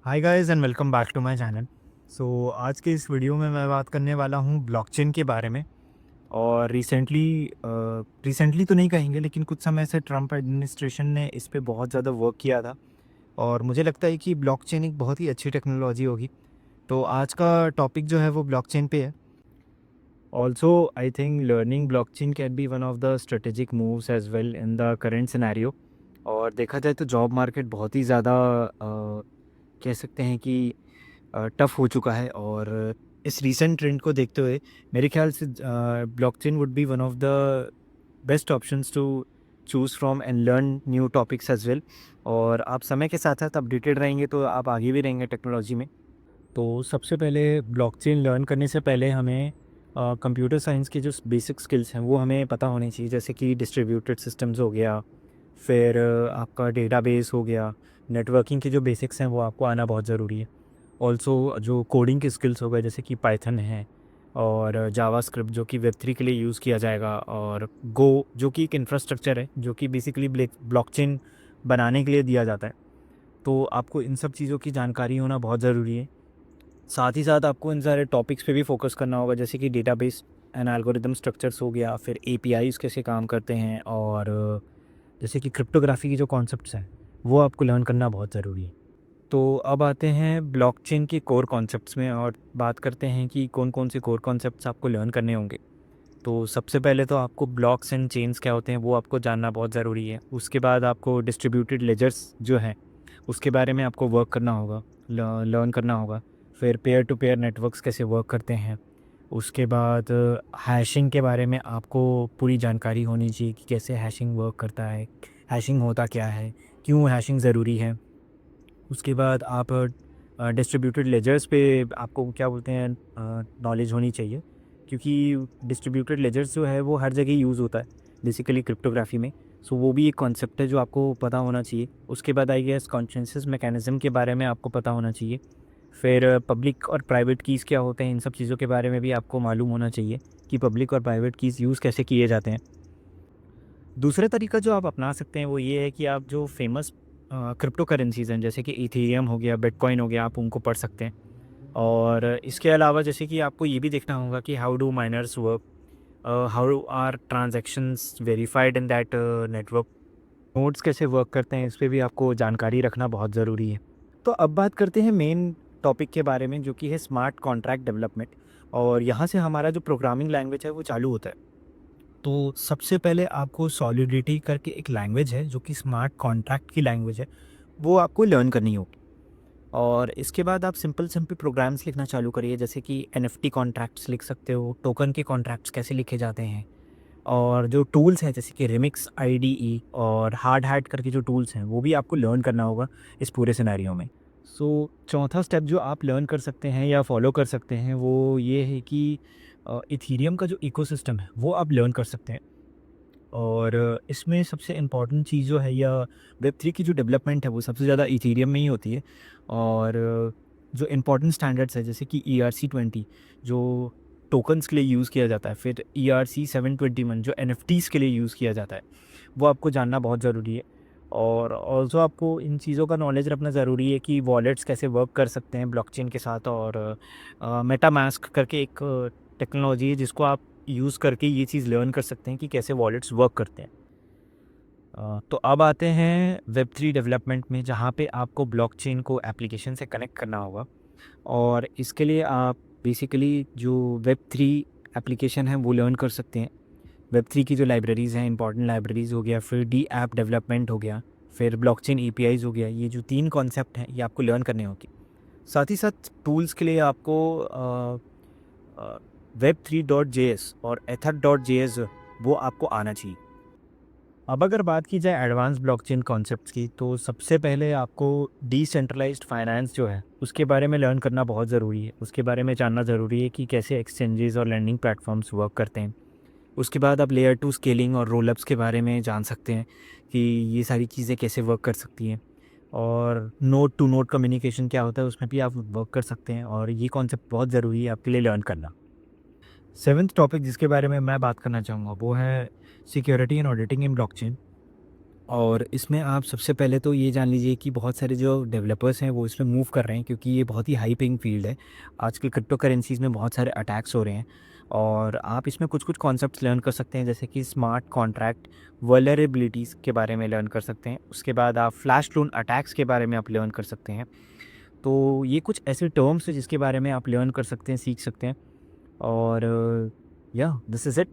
Hi guys and welcome back to my channel. आज के इस वीडियो में मैं बात करने वाला हूँ ब्लॉकचेन के बारे में। और रिसेंटली तो नहीं कहेंगे, लेकिन कुछ समय से ट्रम्प एडमिनिस्ट्रेशन ने इस पे बहुत ज़्यादा वर्क किया था। और मुझे लगता है कि ब्लॉकचेन एक बहुत ही अच्छी टेक्नोलॉजी होगी। तो आज का टॉपिक जो है वो ब्लॉकचेन पे है। Also I think learning blockchain can be one of the strategic moves as well in the current scenario. और देखा जाए तो जॉब मार्केट बहुत ही ज़्यादा कह सकते हैं कि टफ हो चुका है। और इस रीसेंट ट्रेंड को देखते हुए मेरे ख्याल से blockchain would be one of the best options to choose from and learn new topics as well. और आप समय के साथ साथ अपडेटेड रहेंगे तो आप आगे भी रहेंगे टेक्नोलॉजी में। तो सबसे पहले ब्लॉकचेन लर्न करने से पहले हमें कंप्यूटर साइंस के जो बेसिक स्किल्स हैं वो हमें पता होने चाहिए, जैसे कि डिस्ट्रीब्यूटेड सिस्टम्स हो गया, फिर आपका डेटाबेस हो गया, नेटवर्किंग के जो बेसिक्स हैं वो आपको आना बहुत ज़रूरी है। ऑल्सो जो कोडिंग के स्किल्स हो गए, जैसे कि पाइथन है और जावास्क्रिप्ट जो कि वेब 3 के लिए यूज़ किया जाएगा, और गो जो कि एक इंफ्रास्ट्रक्चर है जो कि बेसिकली ब्लॉकचेन बनाने के लिए दिया जाता है। तो आपको इन सब चीज़ों की जानकारी होना बहुत ज़रूरी है। साथ ही साथ आपको इन सारे टॉपिक्स पे भी फोकस करना होगा, जैसे कि डेटाबेस एंड एल्गोरिदम स्ट्रक्चर्स हो गया, फिर एपीआईज़ कैसे काम करते हैं, और जैसे कि क्रिप्टोग्राफी की जो कॉन्सेप्ट्स हैं वो आपको लर्न करना बहुत ज़रूरी है। तो अब आते हैं ब्लॉकचेन के कोर कॉन्सेप्ट्स में और बात करते हैं कि कौन कौन से कोर कॉन्सेप्ट्स आपको लर्न करने होंगे। तो सबसे पहले तो आपको ब्लॉक्स एंड चेन्स क्या होते हैं वो आपको जानना बहुत ज़रूरी है। उसके बाद आपको डिस्ट्रीब्यूटेड लेजर्स जो हैं उसके बारे में आपको वर्क करना होगा, लर्न करना होगा। फिर पेयर टू पेयर नेटवर्क्स कैसे वर्क करते हैं। उसके बाद हैशिंग के बारे में आपको पूरी जानकारी होनी चाहिए कि कैसे हैशिंग वर्क करता है, हैशिंग होता क्या है, क्यों हैशिंग ज़रूरी है। उसके बाद आप डिस्ट्रीब्यूटेड लेजर्स पे आपको क्या बोलते हैं नॉलेज होनी चाहिए, क्योंकि डिस्ट्रीब्यूटेड लेजर्स जो है वो हर जगह यूज़ होता है बेसिकली क्रिप्टोग्राफी में। सो वो भी एक कॉन्सेप्ट है जो आपको पता होना चाहिए। उसके बाद आई गेस कॉन्सेंसस मैकेनिज़्म के बारे में आपको पता होना चाहिए। फिर पब्लिक और प्राइवेट कीज़ क्या होते हैं, इन सब चीज़ों के बारे में भी आपको मालूम होना चाहिए कि पब्लिक और प्राइवेट कीज़ यूज़ कैसे किए जाते हैं। दूसरा तरीका जो आप अपना सकते हैं वो ये है कि आप जो फेमस क्रिप्टो करेंसीज़ हैं, जैसे कि इथेरियम हो गया, बिटकॉइन हो गया, आप उनको पढ़ सकते हैं। और इसके अलावा जैसे कि आपको ये भी देखना होगा कि how do miners work, how are transactions verified in that network, nodes कैसे वर्क करते हैं, इस पे भी आपको जानकारी रखना बहुत ज़रूरी है। तो अब बात करते हैं मेन टॉपिक के बारे में, जो कि है स्मार्ट कॉन्ट्रैक्ट डेवलपमेंट। और यहाँ से हमारा जो प्रोग्रामिंग लैंग्वेज है वो चालू होता है। तो सबसे पहले आपको सॉलिडिटी करके एक लैंग्वेज है जो कि स्मार्ट कॉन्ट्रैक्ट की लैंग्वेज है, वो आपको लर्न करनी होगी। और इसके बाद आप सिंपल सिंपल प्रोग्राम्स लिखना चालू करिए, जैसे कि एनएफटी कॉन्ट्रैक्ट्स लिख सकते हो, टोकन के कॉन्ट्रैक्ट्स कैसे लिखे जाते हैं, और जो टूल्स हैं जैसे कि रिमिक्स आईडीई और हार्ड हैट करके जो टूल्स हैं वो भी आपको लर्न करना होगा इस पूरे सिनेरियो में। चौथा स्टेप जो आप लर्न कर सकते हैं या फॉलो कर सकते हैं वो ये है कि इथीरियम का जो इकोसिस्टम है वो आप लर्न कर सकते हैं। और इसमें सबसे इम्पॉर्टेंट चीज़ जो है, या वेब 3 की जो डेवलपमेंट है वो सबसे ज़्यादा इथीरियम में ही होती है। और जो इम्पॉर्टेंट स्टैंडर्ड्स है, जैसे कि ERC 20 जो टोकन्स के लिए यूज़ किया जाता है, फिर ERC 721 जो NFTs के लिए यूज़ किया जाता है, वो आपको जानना बहुत ज़रूरी है। और ऑल्सो आपको इन चीज़ों का नॉलेज रखना ज़रूरी है कि वॉलेट्स कैसे वर्क कर सकते हैं ब्लॉकचेन के साथ। और मेटामास्क करके एक टेक्नोलॉजी है जिसको आप यूज़ करके ये चीज़ लर्न कर सकते हैं कि कैसे वॉलेट्स वर्क करते हैं। तो अब आते हैं वेब 3 डेवलपमेंट में, जहाँ पे आपको ब्लॉकचेन को एप्लीकेशन से कनेक्ट करना होगा। और इसके लिए आप बेसिकली जो वेब 3 एप्लीकेशन है वो लर्न कर सकते हैं। वेब 3 की जो लाइब्रेरीज़ हैं, इंपॉर्टेंट लाइब्रेरीज़ हो गया, फिर डी ऐप डेवलपमेंट हो गया, फिर ब्लॉकचेन एपीआईज़ हो गया, ये जो 3 कॉन्सेप्ट हैं ये आपको लर्न करने होंगे। साथ ही साथ टूल्स के लिए आपको Web3.js और Ether.js वो आपको आना चाहिए। अब अगर बात की जाए एडवांस ब्लॉकचेन कॉन्सेप्ट्स की, तो सबसे पहले आपको डिसेंट्रलाइज्ड फाइनेंस जो है उसके बारे में लर्न करना बहुत ज़रूरी है। उसके बारे में जानना ज़रूरी है कि कैसे एक्सचेंजेस और लैंडिंग प्लेटफॉर्म्स वर्क करते हैं। उसके बाद आप लेयर 2 स्केलिंग और रोलअप्स के बारे में जान सकते हैं कि ये सारी चीज़ें कैसे वर्क कर सकती हैं। और नोड टू नोड कम्युनिकेशन क्या होता है उसमें भी आप वर्क कर सकते हैं, और ये कॉन्सेप्ट बहुत ज़रूरी है आपके लिए लर्न करना। सेवन्थ टॉपिक जिसके बारे में मैं बात करना चाहूँगा वो है security and auditing in blockchain. और इसमें आप सबसे पहले तो ये जान लीजिए कि बहुत सारे जो डेवलपर्स हैं वो इसमें मूव कर रहे हैं, क्योंकि ये बहुत ही हाई पेइंग फील्ड है। आजकल क्रिप्टो करेंसीज़ में बहुत सारे अटैक्स हो रहे हैं और आप इसमें कुछ-कुछ कॉन्सेप्ट्स लर्न कर सकते हैं, जैसे कि स्मार्ट कॉन्ट्रैक्ट, वल्नरेबिलिटीज़ के बारे में लर्न कर सकते हैं। उसके बाद आप फ्लैश लोन अटैक्स के बारे में आप लर्न कर सकते हैं। तो ये कुछ ऐसे टर्म्स हैं जिसके बारे में आप लर्न कर सकते हैं, सीख सकते हैं। और या दिस इज़ इट।